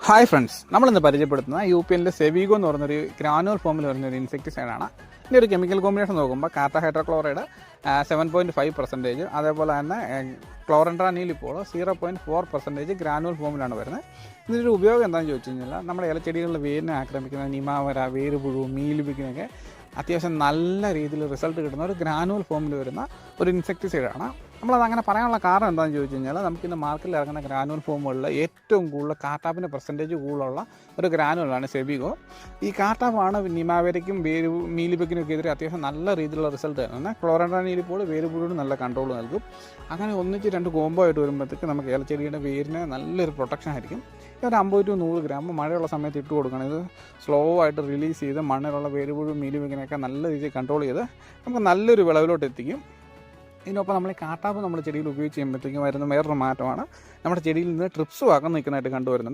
Hi friends, നമ്മളിന്ന് പരിചയപ്പെടുത്തുന്ന UPLന്റെ സെവിഗോ എന്ന് പറഞ്ഞൊരു ഗ്രാനുവൽ ഫോമിൽ വരുന്നൊരു ഇൻസെക്ടിസൈഡാണ്. ഇതിൻ്റെ ഒരു കെമിക്കൽ കോമ്പിനേഷൻ നോക്കുമ്പോൾ കാർട്ട ഹൈഡ്രോക്ലോറൈഡ് 7.5%, അതേപോലെ തന്നെ ക്ലോറൻട്രാനീലിപ്പോൾ 0.4% ഗ്രാനുവൽ ഫോമിലാണ് വരുന്നത്. ഇതിൻ്റെ ഒരു ഉപയോഗം എന്താണെന്ന് ചോദിച്ചു കഴിഞ്ഞാൽ നമ്മുടെ ഇലച്ചെടികളിലെ വേരിനെ ആക്രമിക്കുന്ന നിമാവര, വേരുപുഴു, മീലിബിക്കിനൊക്കെ അത്യാവശ്യം നല്ല രീതിയിൽ റിസൾട്ട് കിട്ടുന്ന ഒരു ഗ്രാനുവൽ ഫോമിൽ വരുന്ന ഒരു ഇൻസെക്ടിസൈഡാണ്. നമ്മളത് അങ്ങനെ പറയാനുള്ള കാരണം എന്താണെന്ന് ചോദിച്ചു കഴിഞ്ഞാൽ നമുക്കിന്ന് മാർക്കറ്റിൽ ഇറങ്ങുന്ന ഗ്രാനുവൽ ഫോമുകളിൽ ഏറ്റവും കൂടുതൽ കാർട്ടാപ്പിൻ്റെ പെർസെൻറ്റേജ് കൂടുതലുള്ള ഒരു ഗ്രാനുവലാണ് സെബിഗോ. ഈ കാർട്ടാപ്പാണ് നിമാവരയ്ക്കും മീലിബിക്കിനൊക്കെ എതിരെ അത്യാവശ്യം നല്ല രീതിയിലുള്ള റിസൾട്ട് തരുന്നത്. ക്ലോറൻട്രാനീലിപ്പോൾ വേരുപുഴുവിന് നല്ല കൺട്രോൾ നൽകും. അങ്ങനെ ഒന്നിച്ച് രണ്ട് കോംബോ ആയിട്ട് വരുമ്പോഴത്തേക്ക് നമുക്ക് ഏലച്ചെടിയുടെ വേരിന് നല്ലൊരു പ്രൊട്ടക്ഷൻ ആയിരിക്കും. ഒരു 50 to 100 ഗ്രാം മഴയുള്ള സമയത്ത് ഇട്ട് കൊടുക്കണം. ഇത് സ്ലോ ആയിട്ട് റിലീസ് ചെയ്ത് മണ്ണിലുള്ള വേരുപുഴു, മീലിബിക്കിനൊക്കെ നല്ല രീതിയിൽ കൺട്രോൾ ചെയ്ത് നമുക്ക് നല്ലൊരു വിളവിലോട്ട് എത്തിക്കും. ഇതിനൊപ്പം നമ്മൾ ഈ കാട്ടാപ്പ് നമ്മുടെ ചെടിയിൽ ഉപയോഗിച്ച് ചെയ്യുമ്പോഴത്തേക്കും വരുന്ന വേറൊരു മാറ്റമാണ് നമ്മുടെ ചെടിയിൽ നിന്ന് ട്രിപ്സ് വാക്കം നിൽക്കുന്നതായിട്ട് കണ്ടുവരുന്നുണ്ട്.